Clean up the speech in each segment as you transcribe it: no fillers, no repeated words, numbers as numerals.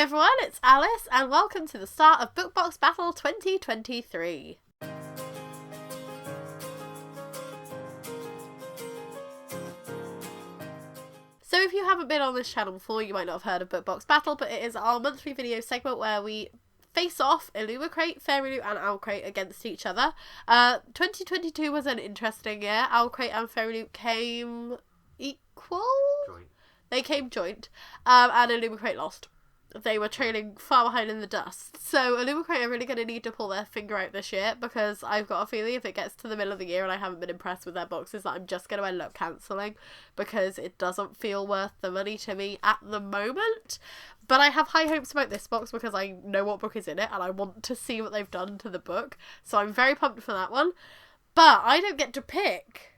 everyone, it's Alyce and welcome to the start of Bookbox Battle 2023. So if you haven't been on this channel before, you might not have heard of Bookbox Battle, but it is our monthly video segment where we face off Illumicrate, FairyLoot and OwlCrate against each other. 2022 was an interesting year. OwlCrate and FairyLoot came equal? Joint. They came joint, and Illumicrate lost. They were trailing far behind in the dust. So Illumicrate are really going to need to pull their finger out this year, because I've got a feeling if it gets to the middle of the year and I haven't been impressed with their boxes, that I'm just going to end up cancelling, because it doesn't feel worth the money to me at the moment. But I have high hopes about this box because I know what book is in it and I want to see what they've done to the book. So I'm very pumped for that one. But I don't get to pick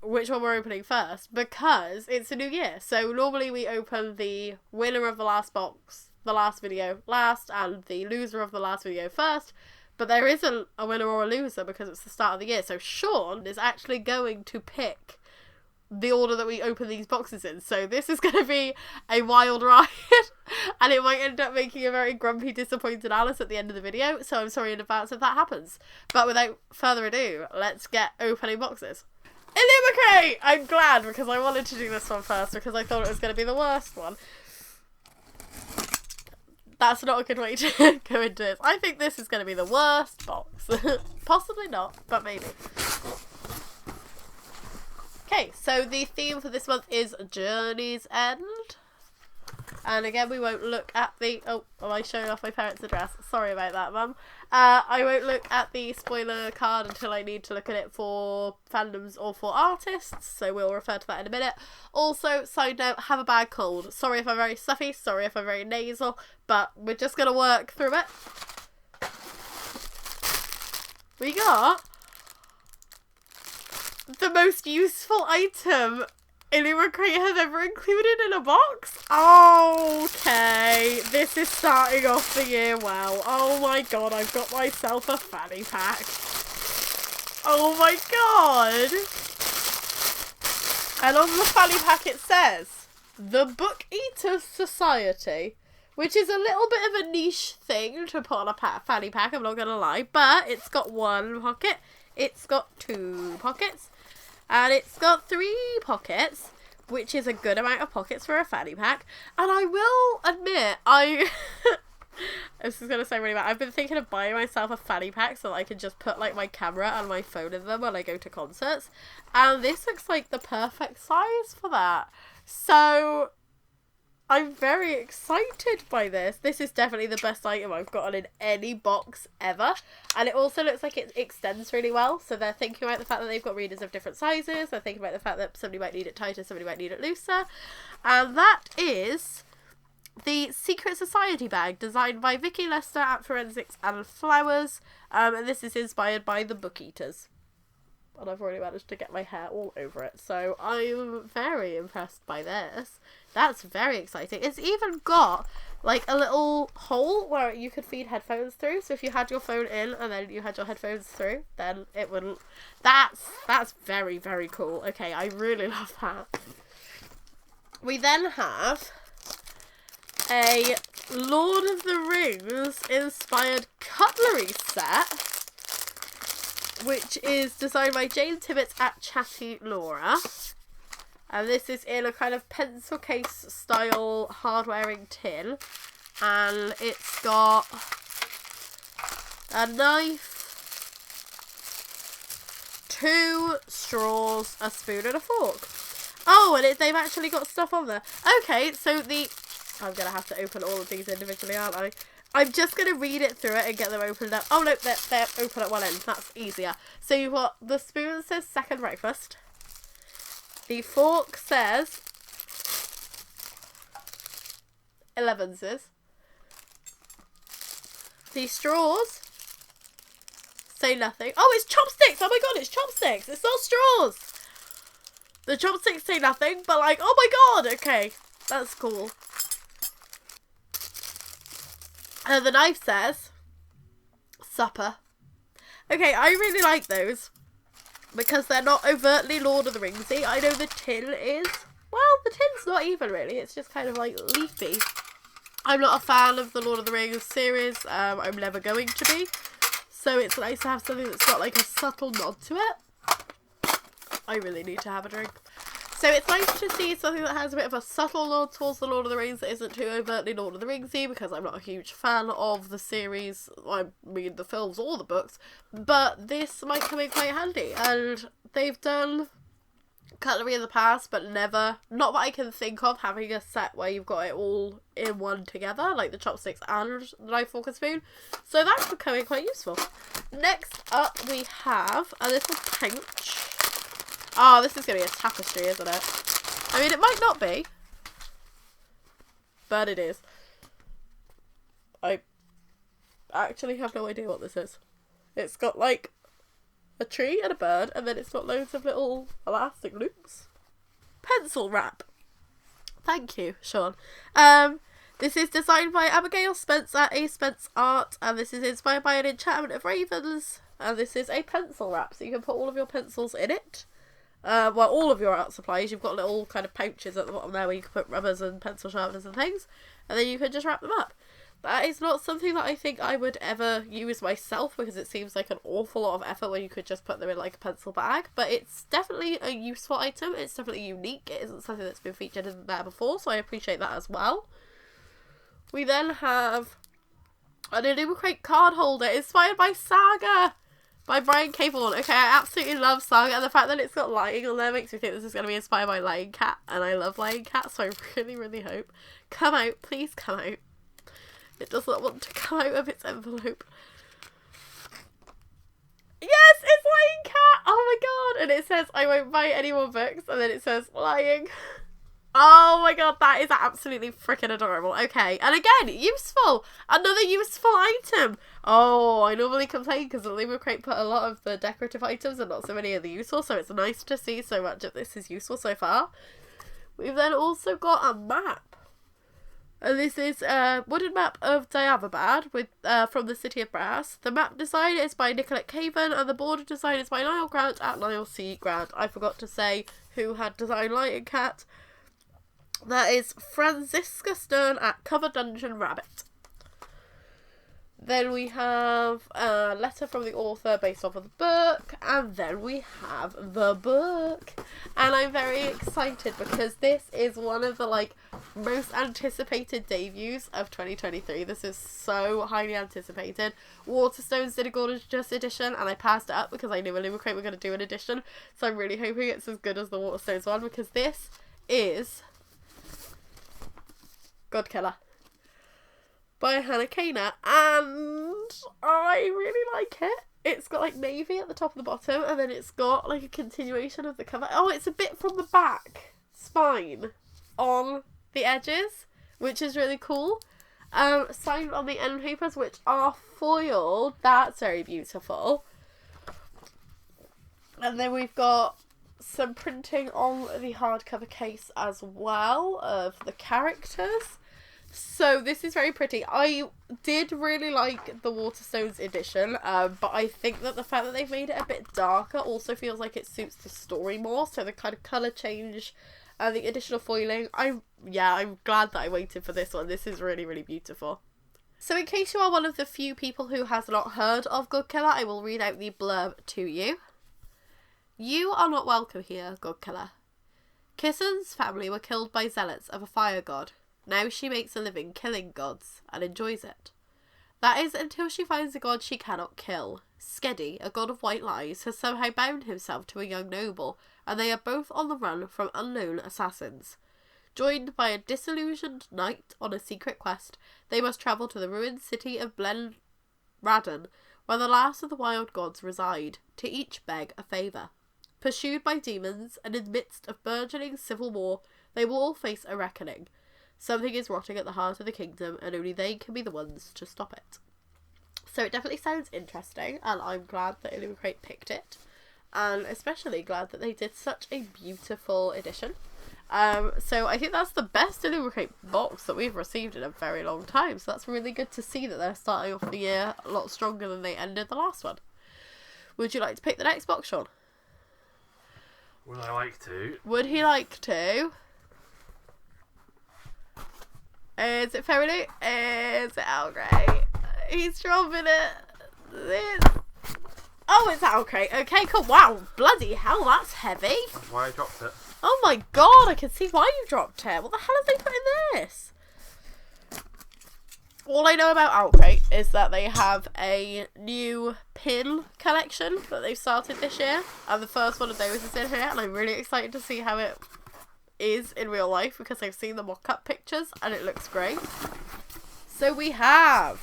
which one we're opening first because it's a new year. So normally we open the winner of the last box, the last video last, and the loser of the last video first. But there isn't a winner or a loser because it's the start of the year. So Sean is actually going to pick the order that we open these boxes in. So this is going to be a wild ride and it might end up making a very grumpy, disappointed Alyce at the end of the video. So I'm sorry in advance if that happens. But without further ado, let's get opening boxes. Illumicrate! I'm glad because I wanted to do this one first because I thought it was going to be the worst one. That's not a good way to go into this. I think this is going to be the worst box. Possibly not, but maybe. Okay, so the theme for this month is Journey's End. And again, we won't look at the... Oh, am I showing off my parents' address? Sorry about that, Mum. I won't look at the spoiler card until I need to look at it for fandoms or for artists, so we'll refer to that in a minute. Also, side note, have a bad cold. Sorry if I'm very stuffy, sorry if I'm very nasal, but we're just going to work through it. We got the most useful item Illumicrate has ever included in a box? Okay, this is starting off the year well. Oh my god, I've got myself a fanny pack. Oh my god! And on the fanny pack it says, The Book Eaters Society, which is a little bit of a niche thing to put on a fanny pack, I'm not gonna lie, but it's got one pocket, it's got two pockets, and it's got 3 pockets, which is a good amount of pockets for a fanny pack. And I will admit, this is going to sound really bad, I've been thinking of buying myself a fanny pack so that I can just put like my camera and my phone in them when I go to concerts. And this looks like the perfect size for that. So I'm very excited by this. This is definitely the best item I've gotten in any box ever. And it also looks like it extends really well. So they're thinking about the fact that they've got readers of different sizes. They're thinking about the fact that somebody might need it tighter, somebody might need it looser. And that is the Secret Society bag, designed by Vicky Lester at Forensics and Flowers. And this is inspired by the Book Eaters. And I've already managed to get my hair all over it. So I'm very impressed by this. That's very exciting. It's even got like a little hole where you could feed headphones through. So if you had your phone in and then you had your headphones through, then it wouldn't. That's very, very cool. Okay, I really love that. We then have a Lord of the Rings inspired cutlery set, which is designed by Jane Tibbetts at Chatty Laura. And this is in a kind of pencil case style hard-wearing tin. And it's got a knife, 2 straws, a spoon and a fork. Oh, and they've actually got stuff on there. Okay, so I'm going to have to open all of these individually, aren't I? I'm just going to read it through it and get them opened up. Oh, no, they're open at one end. That's easier. So you've got the spoon says second breakfast. The fork says 11's. The straws say nothing. Oh, it's chopsticks! Oh my god, it's chopsticks! It's not straws! The chopsticks say nothing, but like, oh my god! Okay, that's cool. And the knife says supper. Okay, I really like those because they're not overtly Lord of the Ringsy. I know the tin is. Well, the tin's not even really. It's just kind of like leafy. I'm not a fan of the Lord of the Rings series. I'm never going to be. So it's nice to have something that's got like a subtle nod to it. I really need to have a drink. So it's nice to see something that has a bit of a subtle nod towards the Lord of the Rings that isn't too overtly Lord of the Ringsy, because I'm not a huge fan of the series, I mean the films or the books, but this might come in quite handy. And they've done cutlery in the past, but never, not that I can think of, having a set where you've got it all in one together, like the chopsticks and the knife, fork and spoon. So that's becoming quite useful. Next up we have a little pouch. Oh, this is going to be a tapestry, isn't it? I mean, it might not be, but it is. I actually have no idea what this is. It's got like a tree and a bird, and then it's got loads of little elastic loops. Pencil wrap. Thank you, Sean. This is designed by Abigail Spence at A Spence Art, and this is inspired by an enchantment of ravens. And this is a pencil wrap, so you can put all of your pencils in it. Well, all of your art supplies. You've got little kind of pouches at the bottom there where you can put rubbers and pencil sharpeners and things, and then you can just wrap them up. That is not something that I think I would ever use myself, because it seems like an awful lot of effort when you could just put them in like a pencil bag, but it's definitely a useful item. It's definitely unique. It isn't something that's been featured in there before, so I appreciate that as well. We then have an Illumicrate card holder inspired by Saga by Brian Capeland. Okay, I absolutely love Saga, and the fact that it's got lighting on there makes me think this is going to be inspired by Lion Cat, and I love Lion Cat, so I really, really hope. Come out, please come out. It does not want to come out of its envelope. Yes, it's Lion Cat! Oh my god! And it says, I won't buy any more books, and then it says, lying. Oh my god, that is absolutely freaking adorable. Okay, and again, useful. Another useful item. Oh, I normally complain because the Illumicrate put a lot of the decorative items and not so many of the useful, so it's nice to see so much of this is useful so far. We've then also got a map. And this is a wooden map of Diababad with from the City of Brass. The map design is by Nicolette Caven, and the border design is by Niall Grant at Niall C. Grant. I forgot to say who had designed Lion Cat. That is Franziska Stern at Cover Dungeon Rabbit. Then we have a letter from the author based off of the book, and then we have the book. And I'm very excited because this is one of the like most anticipated debuts of 2023. This is so highly anticipated. Waterstones did a gorgeous edition, and I passed it up because I knew Illumicrate were going to do an edition, so I'm really hoping it's as good as the Waterstones one, because this is Godkiller by Hannah Kana, and I really like it. It's got like navy at the top and the bottom, and then it's got like a continuation of the cover. Oh, it's a bit from the back spine on the edges, which is really cool. Signed on the end papers, which are foiled. That's very beautiful. And then we've got some printing on the hardcover case as well of the characters. So this is very pretty. I did really like the Waterstones edition, but I think that the fact that they've made it a bit darker also feels like it suits the story more. So the kind of colour change and the additional foiling, I'm glad that I waited for this one. This is really, really beautiful. So in case you are one of the few people who has not heard of Godkiller, I will read out the blurb to you. You are not welcome here, Godkiller. Kissen's family were killed by zealots of a fire god. Now she makes a living killing gods, and enjoys it. That is until she finds a god she cannot kill. Skedi, a god of white lies, has somehow bound himself to a young noble, and they are both on the run from unknown assassins. Joined by a disillusioned knight on a secret quest, they must travel to the ruined city of Blenradden, where the last of the wild gods reside, to each beg a favour. Pursued by demons, and in the midst of burgeoning civil war, they will all face a reckoning. Something is rotting at the heart of the kingdom, and only they can be the ones to stop it. So it definitely sounds interesting, and I'm glad that Illumicrate picked it, and especially glad that they did such a beautiful edition. So I think that's the best Illumicrate box that we've received in a very long time, so that's really good to see that they're starting off the year a lot stronger than they ended the last one. Would you like to pick the next box, Sean? Would I like to? Would he like to? Is it FairyLoot? Is it OwlCrate? He's dropping it. Oh, it's OwlCrate. Okay, cool. Wow, bloody hell, that's heavy. That's why I dropped it. Oh my god, I can see why you dropped it. What the hell have they put in this? All I know about OwlCrate is that they have a new pin collection that they've started this year. And the first one of those is in here. And I'm really excited to see how it is in real life because I've seen the mock-up pictures and it looks great. So we have...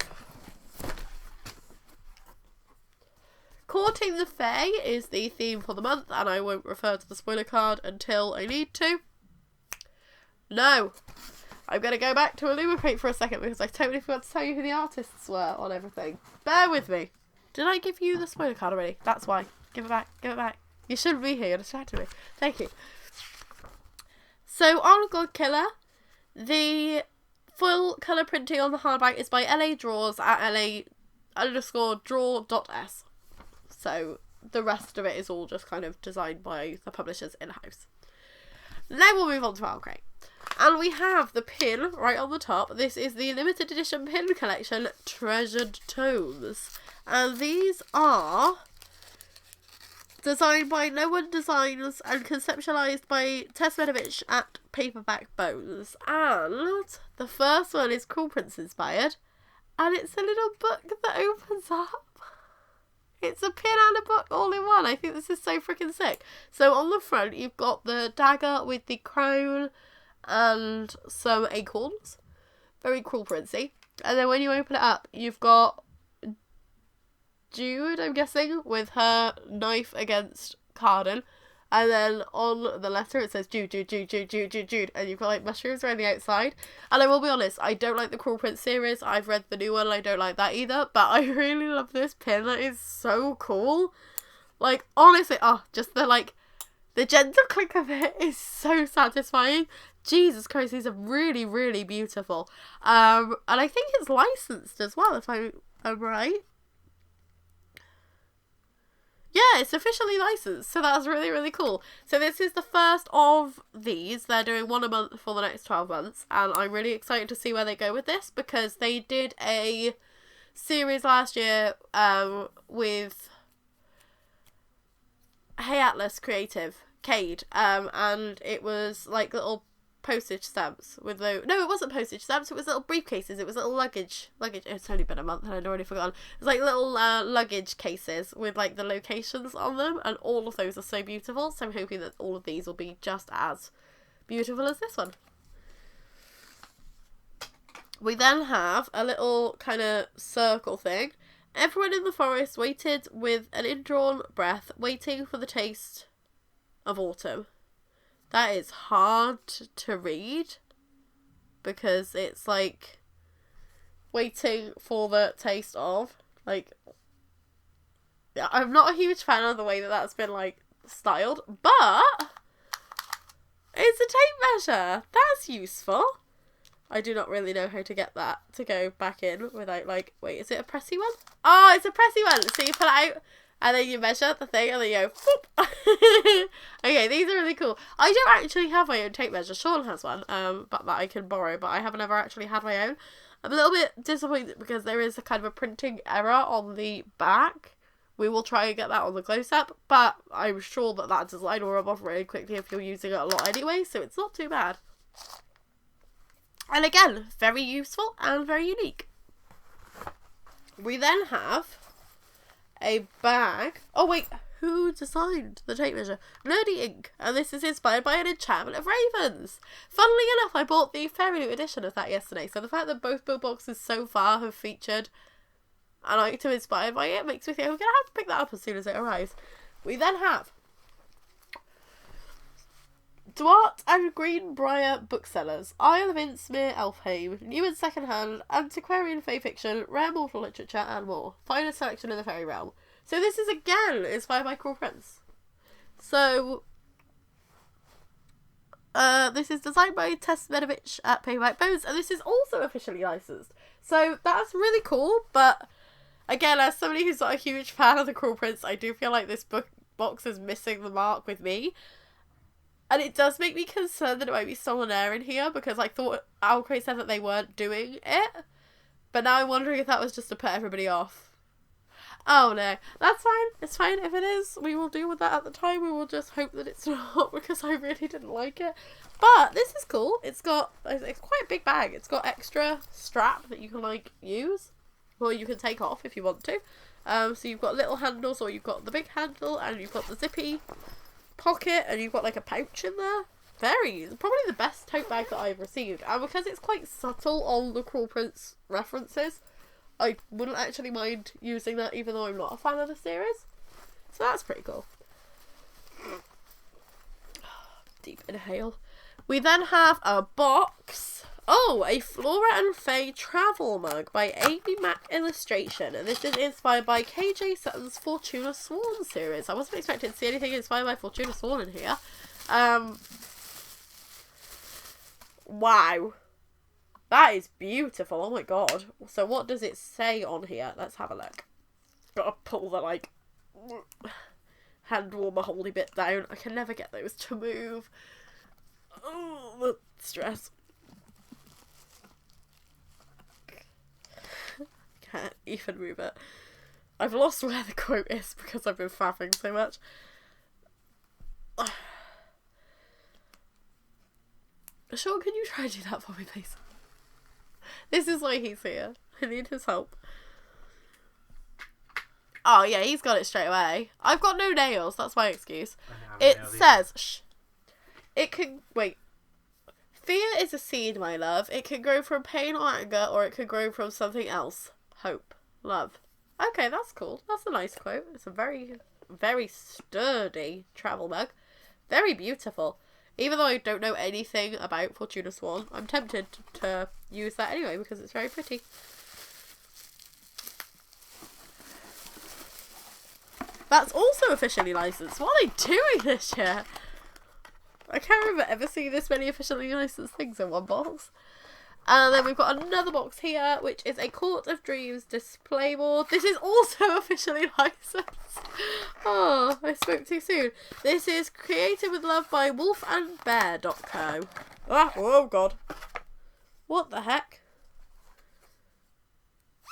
Courting the Fae is the theme for the month, and I won't refer to the spoiler card until I need to. No! I'm going to go back to Illumicrate for a second because I totally forgot to tell you who the artists were on everything. Bear with me. Did I give you the spoiler card already? That's why. Give it back. Give it back. You shouldn't be here. You're distracting me. Thank you. So, on God Killer, the full colour printing on the hardback is by LA Draws at LA_draw.s. So the rest of it is all just kind of designed by the publishers in-house. Now we'll move on to OwlCrate. And we have the pin right on the top. This is the limited edition pin collection, Treasured Tomes. And these are designed by No One Designs and conceptualised by Tess Medovich at Paperback Bones. And the first one is Cruel Prince inspired. And it's a little book that opens up. It's a pin and a book all in one. I think this is so freaking sick. So on the front, you've got the dagger with the crown and some acorns. Very Cruel Princey. And then when you open it up, you've got Jude, I'm guessing, with her knife against Carden. And then on the letter it says Jude, Jude, Jude, Jude, Jude, Jude, Jude. And you've got like mushrooms around the outside. And I will be honest, I don't like the Cruel Prince series. I've read the new one and I don't like that either. But I really love this pin. That is so cool. Like, honestly, just the gentle click of it is so satisfying. Jesus Christ, these are really, really beautiful. And I think it's licensed as well, if I'm right. Yeah, it's officially licensed, so that's really, really cool. So this is the first of these. They're doing one a month for the next 12 months, and I'm really excited to see where they go with this, because they did a series last year with Hey Atlas Creative, Cade, and it was like little postage stamps with no, it wasn't postage stamps, it was little briefcases, it was little luggage, it's only been a month and I'd already forgotten. It was like little luggage cases with like the locations on them, and all of those are so beautiful, so I'm hoping that all of these will be just as beautiful as this one. We then have a little kind of circle thing. Everyone in the forest waited with an indrawn breath, waiting for the taste of autumn. That is hard to read because it's like waiting for the taste of, like, yeah, I'm not a huge fan of the way that that's been like styled, but it's a tape measure. That's useful. I do not really know how to get that to go back in without like, wait, is it a pressy one? Oh, it's a pressy one. So you pull it out and then you measure the thing and then you go, whoop. Okay, these are really cool. I don't actually have my own tape measure. Sean has one, but that I can borrow, but I haven't ever actually had my own. I'm a little bit disappointed because there is a kind of a printing error on the back. We will try and get that on the close-up, but I'm sure that that design will rub off really quickly if you're using it a lot anyway, so it's not too bad. And again, very useful and very unique. We then have a bag. Oh wait, who designed the tape measure? Nerdy Ink, and this is inspired by an enchantment of ravens. Funnily enough, I bought the FairyLoot edition of that yesterday, so the fact that both book boxes so far have featured an item inspired by it makes me think I'm going to have to pick that up as soon as it arrives. We then have Dwart and Greenbrier booksellers, Isle of Innsmere, Elfheim, new and second-hand, antiquarian fae fiction, rare mortal literature, and more. Finest selection in the fairy realm. So this is again inspired by Cruel Prince. So this is designed by Tess Medovich at Paperback Bones, and this is also officially licensed. So that's really cool, but again, as somebody who's not a huge fan of the Cruel Prince, I do feel like this book box is missing the mark with me. And it does make me concerned that it might be stolen air in here, because I thought OwlCrate said that they weren't doing it. But now I'm wondering if that was just to put everybody off. Oh no, that's fine. It's fine if it is. We will deal with that at the time. We will just hope that it's not, because I really didn't like it. But this is cool. It's quite a big bag. It's got extra strap that you can like use, or you can take off if you want to. So you've got little handles, or you've got the big handle, and you've got the zippy pocket, and you've got like a pouch in there. Probably the best tote bag that I've received, and because it's quite subtle on the Cruel Prince references, I wouldn't actually mind using that, even though I'm not a fan of the series. So that's pretty cool. Deep inhale. We then have a box. Oh, a Flora and Faye travel mug by Amy Mack illustration, and this is inspired by KJ Sutton's Fortuna Sworn series. I wasn't expecting to see anything inspired by Fortuna Sworn in here. Wow. That is beautiful. Oh my god. So what does it say on here? Let's have a look. Gotta pull the, like, hand warmer holdy bit down. I can never get those to move. Oh, the stress. Can't even move it. I've lost where the quote is because I've been faffing so much. Sean, can you try to do that for me, please? This is why he's here. I need his help. Oh, yeah, he's got it straight away. I've got no nails. That's my excuse. It says, shh. It can, wait. Fear is a seed, my love. It can grow from pain or anger, or it can grow from something else. Hope. Love. Okay, that's cool. That's a nice quote. It's a very, very sturdy travel mug. Very beautiful. Even though I don't know anything about Fortuna Sworn, I'm tempted to use that anyway because it's very pretty. That's also officially licensed. What are they doing this year? I can't remember ever seeing this many officially licensed things in one box. And then we've got another box here, which is a Court of Dreams display board. This is also officially licensed. Oh, I spoke too soon. This is created with love by wolfandbear.co. Ah, oh god. What the heck?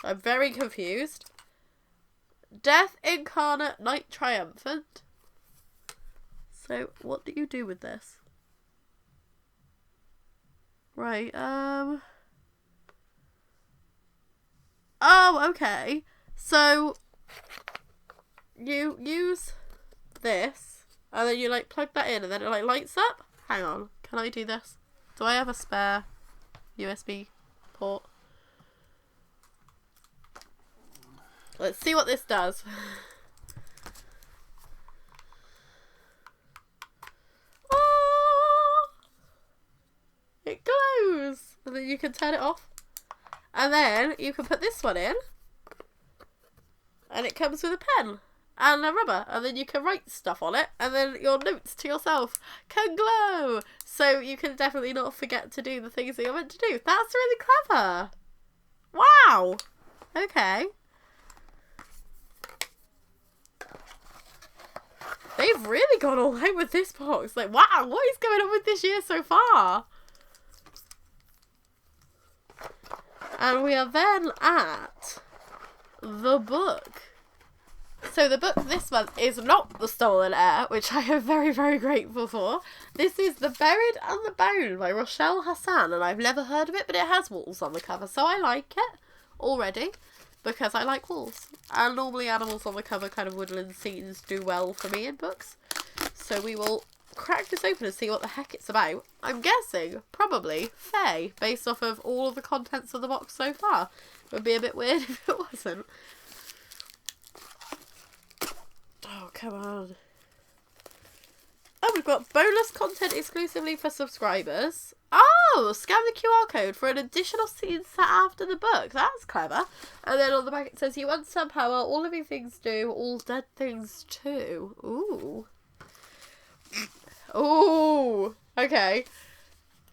I'm very confused. Death Incarnate Night Triumphant. So, what do you do with this? Right, oh, okay. So, you use this, and then you, like, plug that in, and then it, like, lights up? Hang on, can I do this? Do I have a spare USB port? Let's see what this does. It glows! And then you can turn it off. And then you can put this one in. And it comes with a pen and a rubber. And then you can write stuff on it. And then your notes to yourself can glow. So you can definitely not forget to do the things that you're meant to do. That's really clever. Wow! Okay. They've really gone all out with this box. Like, wow, what is going on with this year so far? And we are then at the book. So the book this month is not The Stolen Heir, which I am very, very grateful for. This is The Buried and the Bound by Rochelle Hassan, and I've never heard of it, but it has wolves on the cover, so I like it already, because I like wolves. And normally animals on the cover, kind of woodland scenes, do well for me in books. So we will crack this open and see what the heck it's about. I'm guessing probably Faye, based off of all of the contents of the box so far. It would be a bit weird if it wasn't. Oh, come on. Oh, we've got bonus content exclusively for subscribers. Oh, scan the QR code for an additional scene set after the book. That's clever. And then on the back it says, you want some power, all living things do, all dead things too. Ooh. Ooh, okay.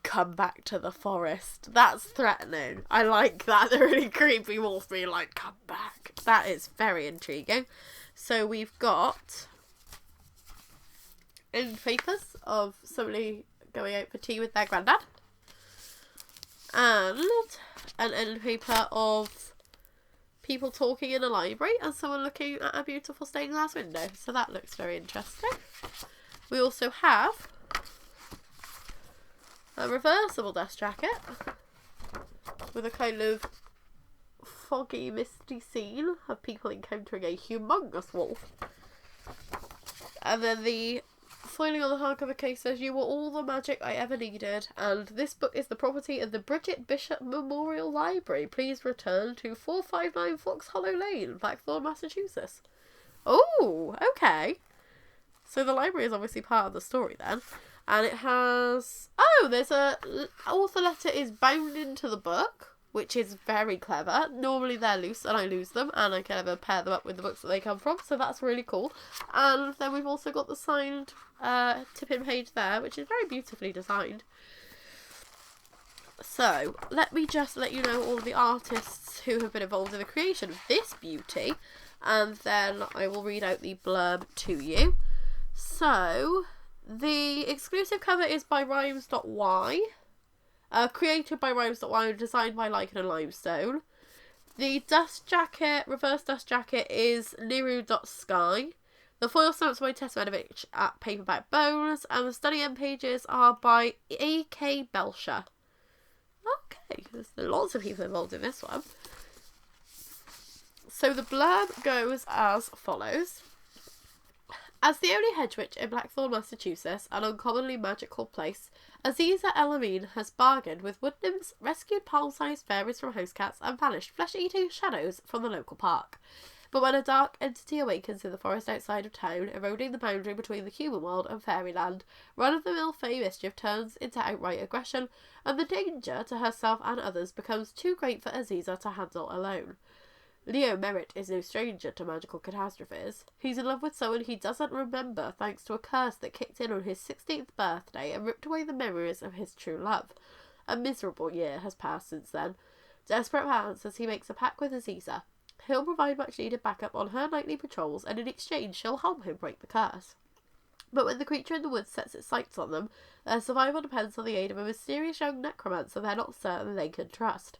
Come back to the forest. That's threatening. I like that. The really creepy wolf being like, come back. That is very intriguing. So we've got end papers of somebody going out for tea with their granddad. And an end paper of people talking in a library and someone looking at a beautiful stained glass window. So that looks very interesting. We also have a reversible dust jacket with a kind of foggy, misty scene of people encountering a humongous wolf. And then the foiling on the hardcover case says, "You were all the magic I ever needed, and this book is the property of the Bridget Bishop Memorial Library. Please return to 459 Fox Hollow Lane, Blackthorn, Massachusetts." Oh, okay. So the library is obviously part of the story then. And it has... Oh, there's a... author letter is bound into the book, which is very clever. Normally they're loose and I lose them and I can never pair them up with the books that they come from, so that's really cool. And then we've also got the signed tip-in page there, which is very beautifully designed. So, let me just let you know all the artists who have been involved in the creation of this beauty, and then I will read out the blurb to you. So, the exclusive cover is by Rhymes.y. Created by Rhymes.y, designed by Lichen and Limestone. The dust jacket, reverse dust jacket, is Niru.sky. The foil stamps by Tess Menovich at Paperback Bones, and the study end pages are by A.K. Belcher. Okay, there's lots of people involved in this one. So the blurb goes as follows. As the only hedge witch in Blackthorn, Massachusetts, an uncommonly magical place, Aziza Elamine has bargained with wood nymphs, rescued palm-sized fairies from house cats, and banished flesh-eating shadows from the local park. But when a dark entity awakens in the forest outside of town, eroding the boundary between the human world and fairyland, run-of-the-mill fey mischief turns into outright aggression, and the danger to herself and others becomes too great for Aziza to handle alone. Leo Merritt is no stranger to magical catastrophes. He's in love with someone he doesn't remember thanks to a curse that kicked in on his 16th birthday and ripped away the memories of his true love. A miserable year has passed since then. Desperate for answers, he makes a pact with Aziza. He'll provide much needed backup on her nightly patrols, and in exchange she'll help him break the curse. But when the creature in the woods sets its sights on them, their survival depends on the aid of a mysterious young necromancer they're not certain they can trust.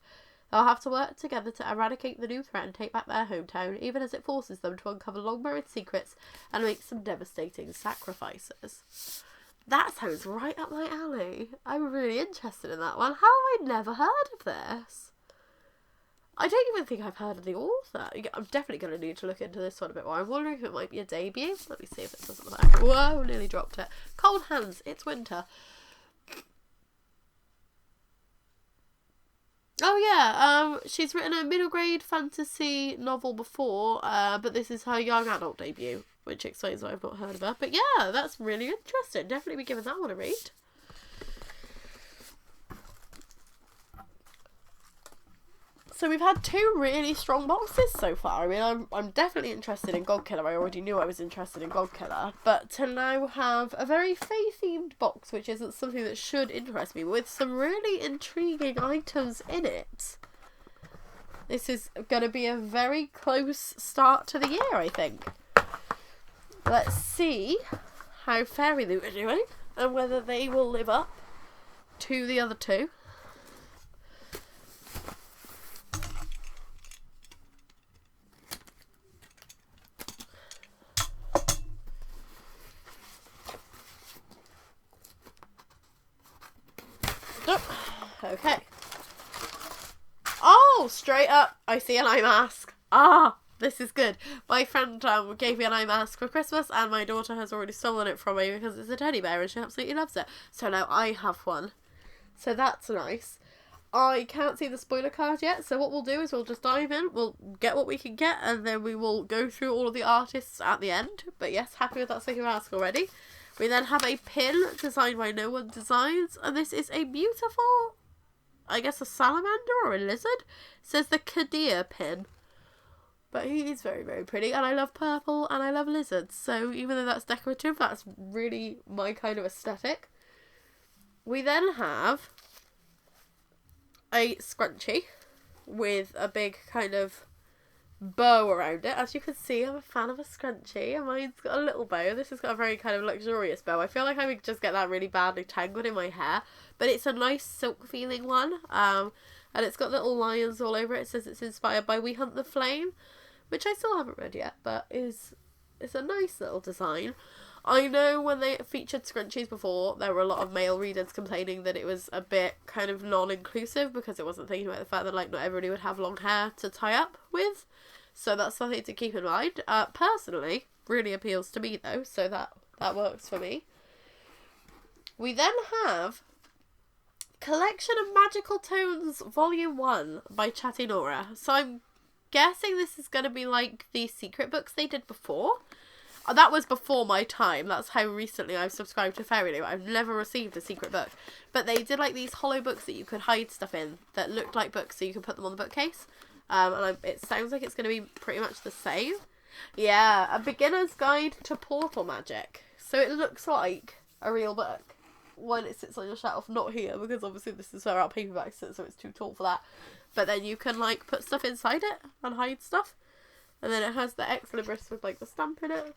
They'll have to work together to eradicate the new threat and take back their hometown, even as it forces them to uncover long-buried secrets and make some devastating sacrifices. That sounds right up my alley. I'm really interested in that one. How have I never heard of this? I don't even think I've heard of the author. I'm definitely going to need to look into this one a bit more. I'm wondering if it might be a debut. Let me see if it says on the back. Whoa, nearly dropped it. Cold hands, it's winter. Oh yeah, she's written a middle grade fantasy novel before, but this is her young adult debut, which explains why I've not heard of her. But yeah, that's really interesting. Definitely be giving that one a read. So we've had two really strong boxes so far. I mean, I'm definitely interested in Godkiller. I already knew I was interested in Godkiller. But to now have a very Fae-themed box, which isn't something that should interest me, with some really intriguing items in it. This is going to be a very close start to the year, I think. Let's see how FairyLoot are doing, and whether they will live up to the other two. Okay. Oh, straight up, I see an eye mask. Ah, this is good. My friend gave me an eye mask for Christmas, and my daughter has already stolen it from me because it's a teddy bear and she absolutely loves it. So now I have one. So that's nice. I can't see the spoiler card yet, so what we'll do is we'll just dive in, we'll get what we can get, and then we will go through all of the artists at the end. But yes, happy with that sticker mask already. We then have a pin designed by No One Designs, and this is a beautiful, I guess, a salamander or a lizard. It says the Kadir pin. But he is very, very pretty, and I love purple and I love lizards, so even though that's decorative, that's really my kind of aesthetic. We then have a scrunchie with a big kind of bow around it. As you can see, I'm a fan of a scrunchie, and mine's got a little bow. This has got a very kind of luxurious bow. I feel like I would just get that really badly tangled in my hair, but it's a nice silk feeling one, and it's got little lions all over it. It says it's inspired by We Hunt the Flame, which I still haven't read yet, but it's a nice little design. I know when they featured scrunchies before, there were a lot of male readers complaining that it was a bit kind of non-inclusive because it wasn't thinking about the fact that like not everybody would have long hair to tie up with. So that's something to keep in mind. Personally, really appeals to me though, so that works for me. We then have Collection of Magical Tones Volume 1 by Chatty Nora. So I'm guessing this is going to be like the secret books they did before. That was before my time. That's how recently I've subscribed to FairyLoot. I've never received a secret book. But they did like these hollow books that you could hide stuff in that looked like books, so you could put them on the bookcase. It sounds like it's going to be pretty much the same. Yeah, a beginner's guide to portal magic. So it looks like a real book when it sits on your shelf. Not here, because obviously this is where our paperback sits, so it's too tall for that. But then you can like put stuff inside it and hide stuff. And then it has the ex libris with like the stamp in it.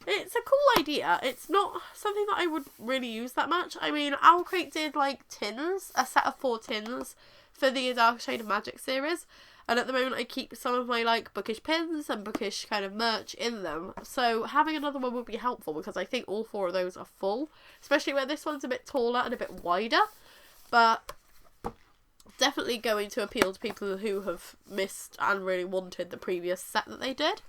It's a cool idea. It's not something that I would really use that much. I mean, OwlCrate did like tins, a set of 4 tins for the Dark Shade of Magic series. And at the moment I keep some of my like bookish pins and bookish kind of merch in them. So having another one would be helpful because I think all 4 of those are full. Especially where this one's a bit taller and a bit wider. But definitely going to appeal to people who have missed and really wanted the previous set that they did.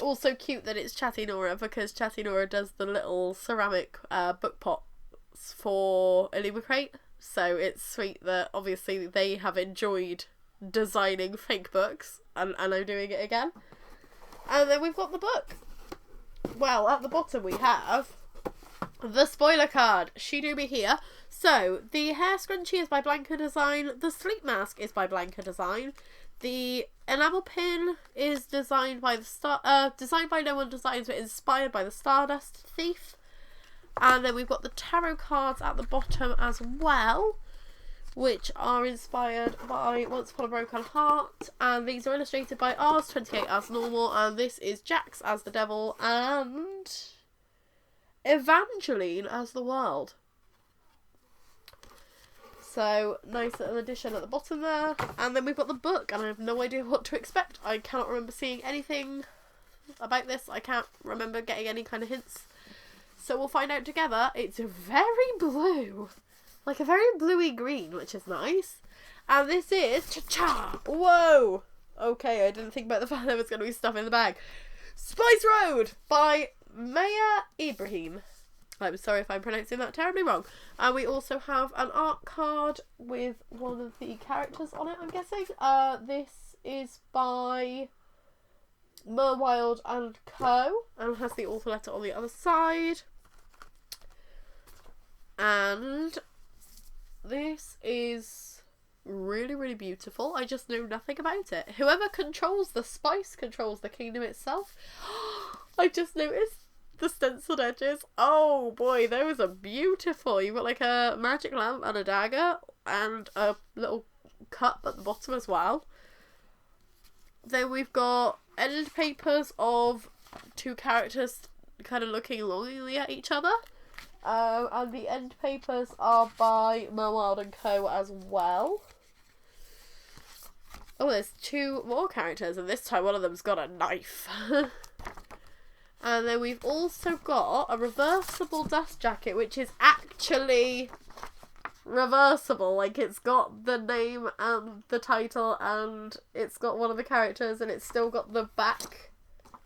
Also cute that it's Chatty Nora because Chatty Nora does the little ceramic book pots for Illumicrate. So it's sweet that obviously they have enjoyed designing fake books and I'm doing it again. And then we've got the book. Well, at the bottom we have the spoiler card. She Do Be Here. So the hair scrunchie is by Blanca Design. The sleep mask is by Blanca Design. The enamel pin is designed by designed by No One Designs, but inspired by the Stardust Thief. And then we've got the tarot cards at the bottom as well, which are inspired by Once Upon a Broken Heart. And these are illustrated by Rs28 as normal, and this is Jax as the devil and Evangeline as the world. So, nice little addition at the bottom there. And then we've got the book, and I have no idea what to expect. I cannot remember seeing anything about this. I can't remember getting any kind of hints. So we'll find out together. It's very blue. Like a very bluey green, which is nice. And this is... Cha-cha! Whoa! Okay, I didn't think about the fact there was going to be stuff in the bag. Spice Road by Maya Ibrahim. I'm sorry if I'm pronouncing that terribly wrong. And we also have an art card with one of the characters on it, I'm guessing. This is by Merwild and Co. And has the author letter on the other side. And this is really, really beautiful. I just know nothing about it. Whoever controls the spice controls the kingdom itself. I just noticed the stenciled edges. Oh boy, those are beautiful. You've got like a magic lamp and a dagger and a little cup at the bottom as well. Then we've got end papers of 2 characters kind of looking longingly at each other. And the end papers are by Merwild and Co. as well. Oh, there's 2 more characters, and this time one of them's got a knife. And then we've also got a reversible dust jacket, which is actually reversible. Like, it's got the name and the title, and it's got one of the characters, and it's still got the back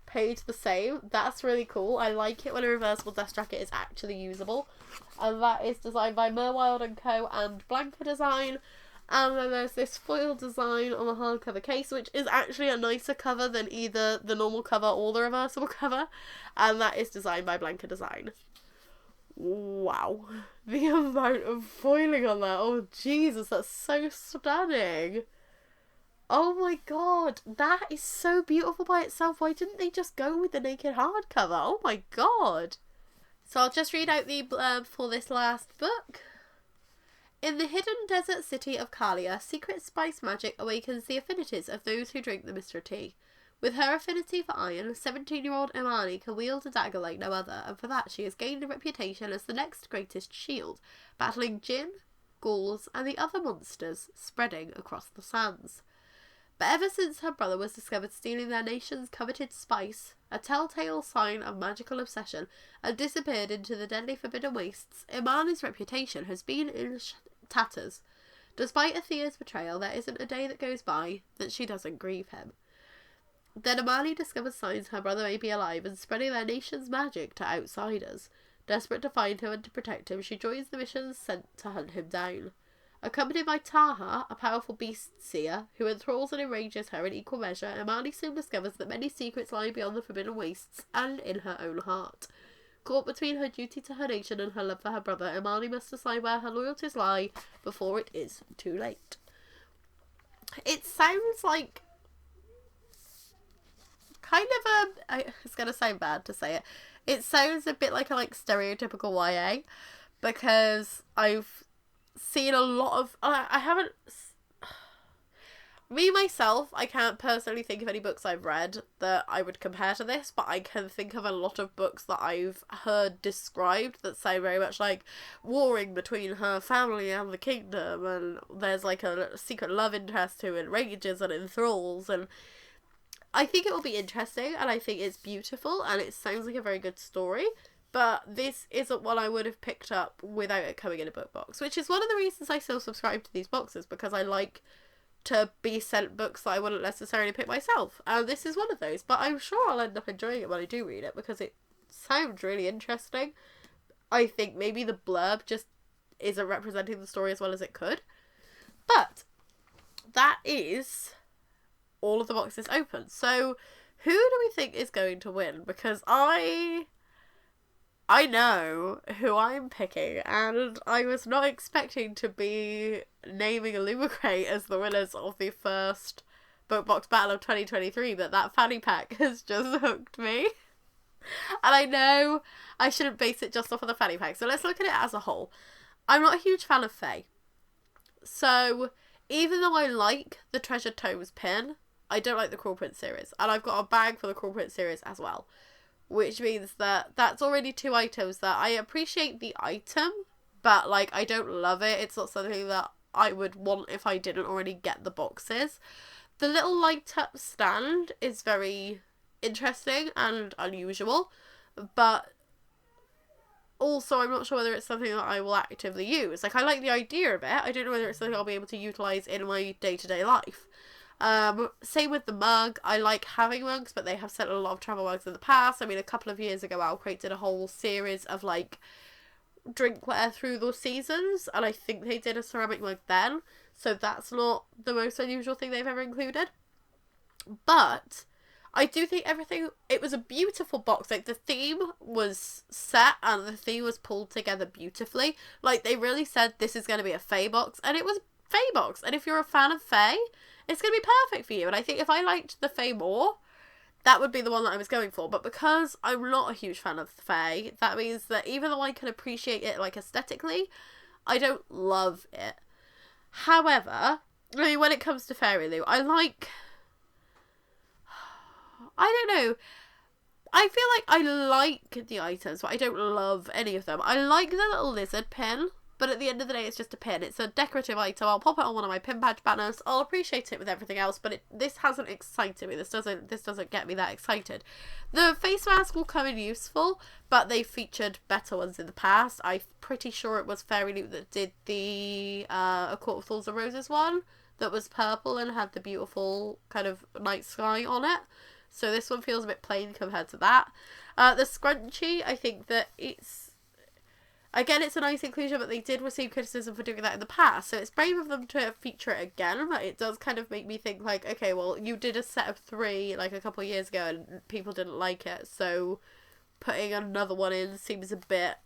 page the same. That's really cool. I like it when a reversible dust jacket is actually usable. And that is designed by Merwild and Co. and Blanca Design. And then there's this foil design on the hardcover case, which is actually a nicer cover than either the normal cover or the reversible cover. And that is designed by Blanca Design. Wow. The amount of foiling on that. Oh, Jesus, that's so stunning. Oh my god, that is so beautiful by itself. Why didn't they just go with the naked hardcover? Oh my god. So I'll just read out the blurb for this last book. In the hidden desert city of Kalia, secret spice magic awakens the affinities of those who drink the Mr. Tea. With her affinity for iron, 17-year-old Imani can wield a dagger like no other, and for that she has gained a reputation as the next greatest shield, battling Jinn, ghouls, and the other monsters spreading across the sands. But ever since her brother was discovered stealing their nation's coveted spice, a telltale sign of magical obsession, and disappeared into the deadly forbidden wastes, Imani's reputation has been in tatters. Despite Athea's betrayal, there isn't a day that goes by that she doesn't grieve him. Then Imani discovers signs her brother may be alive and spreading their nation's magic to outsiders. Desperate to find him and to protect him, she joins the missions sent to hunt him down. Accompanied by Taha, a powerful beast seer, who enthralls and enrages her in equal measure, Imani soon discovers that many secrets lie beyond the forbidden wastes and in her own heart. Caught between her duty to her nation and her love for her brother, Imani must decide where her loyalties lie before it is too late. It sounds like kind of it's going to sound bad to say it. It sounds a bit like a stereotypical YA, because I've seen a lot of... I haven't... Me, myself, I can't personally think of any books I've read that I would compare to this, but I can think of a lot of books that I've heard described that sound very much like warring between her family and the kingdom, and there's a secret love interest who enrages and enthralls, and I think it will be interesting, and I think it's beautiful, and it sounds like a very good story, but this isn't one I would have picked up without it coming in a book box, which is one of the reasons I still subscribe to these boxes, because I like to be sent books that I wouldn't necessarily pick myself, and this is one of those, but I'm sure I'll end up enjoying it when I do read it, because it sounds really interesting. I think maybe the blurb just isn't representing the story as well as it could, but that is all of the boxes open. So who do we think is going to win? Because I know who I'm picking, and I was not expecting to be naming Illumicrate as the winners of the first book box battle of 2023, but that fanny pack has just hooked me. And I know I shouldn't base it just off of the fanny pack, so let's look at it as a whole. I'm not a huge fan of Fae. So even though I like the Treasured Tomes pin, I don't like the Cruel Prince series, and I've got a bag for the Cruel Prince series as well, which means that that's already 2 items that I appreciate the item, but I don't love it. It's not something that I would want if I didn't already get the boxes. The little light up stand is very interesting and unusual, but also I'm not sure whether it's something that I will actively use. I like the idea of it, I don't know whether it's something I'll be able to utilise in my day-to-day life. Same with the mug. I like having mugs, but they have sent a lot of travel mugs in the past. I mean, a couple of years ago, OwlCrate did a whole series of drinkware through the seasons, and I think they did a ceramic mug then, so that's not the most unusual thing they've ever included. But I do think it was a beautiful box. The theme was set and the theme was pulled together beautifully. They really said this is going to be a Fae box, and it was a Fae box, and if you're a fan of Fae, it's going to be perfect for you. And I think if I liked the Fae more, that would be the one that I was going for. But because I'm not a huge fan of the Fae, that means that even though I can appreciate it aesthetically, I don't love it. However, when it comes to FairyLoot, I don't know. I feel like I like the items, but I don't love any of them. I like the little lizard pin, but at the end of the day, it's just a pin. It's a decorative item. I'll pop it on one of my pin badge banners. I'll appreciate it with everything else, but this hasn't excited me. This doesn't get me that excited. The face mask will come in useful, but they featured better ones in the past. I'm pretty sure it was FairyLoot that did the A Court of Thorns and Roses one that was purple and had the beautiful kind of night sky on it. So this one feels a bit plain compared to that. The scrunchie, I think that it's a nice inclusion, but they did receive criticism for doing that in the past, so it's brave of them to feature it again, but it does kind of make me think okay, well, you did a set of 3 a couple of years ago and people didn't like it, so putting another one in seems a bit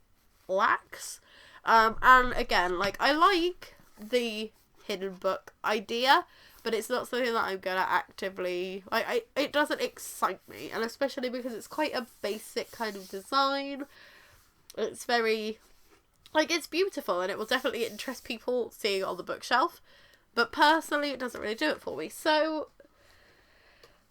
lax. And again, I like the hidden book idea, but it's not something that I'm gonna actively it doesn't excite me, and especially because it's quite a basic kind of design. It's very Like, it's beautiful and it will definitely interest people seeing it on the bookshelf. But personally, it doesn't really do it for me. So,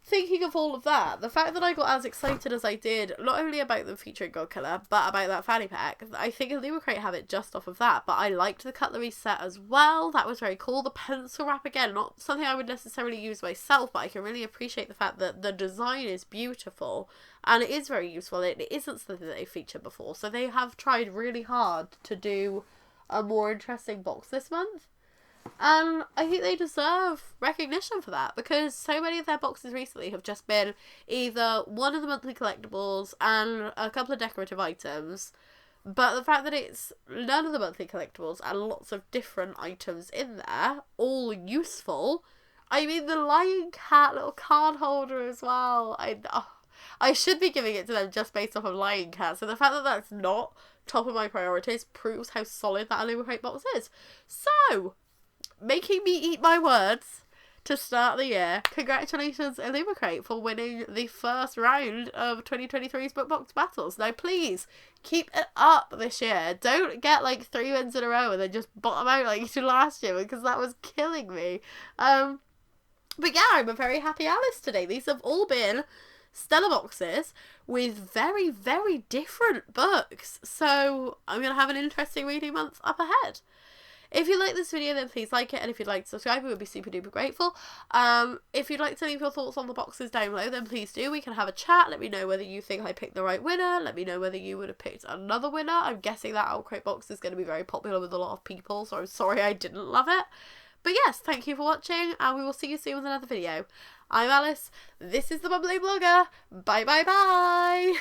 thinking of all of that, the fact that I got as excited as I did, not only about them featuring Godkiller, but about that fanny pack, I think Illumicrate have it just off of that. But I liked the cutlery set as well. That was very cool. The pencil wrap, again, not something I would necessarily use myself, but I can really appreciate the fact that the design is beautiful and it is very useful. It isn't something that they featured before. So they have tried really hard to do a more interesting box this month. And I think they deserve recognition for that, because so many of their boxes recently have just been either one of the monthly collectibles and a couple of decorative items, but the fact that it's none of the monthly collectibles and lots of different items in there, all useful. I mean, the lion cat little card holder as well. I should be giving it to them just based off of lion cat, so the fact that that's not top of my priorities proves how solid that Illumicrate box is. So, making me eat my words to start the year, congratulations Illumicrate for winning the first round of 2023's Book Box Battles. Now please, keep it up this year. Don't get like 3 wins in a row and then just bottom out like you did last year, because that was killing me. But yeah, I'm a very happy Alyce today. These have all been stellar boxes with very, very different books. So I'm going to have an interesting reading month up ahead. If you like this video, then please like it, and if you'd like to subscribe, we would be super duper grateful. If you'd like to leave your thoughts on the boxes down below, then please do. We can have a chat. Let me know whether you think I picked the right winner. Let me know whether you would have picked another winner. I'm guessing that OwlCrate box is going to be very popular with a lot of people, so I'm sorry I didn't love it. But yes, thank you for watching, and we will see you soon with another video. I'm Alyce. This is the Bumbling Blogger. Bye bye bye.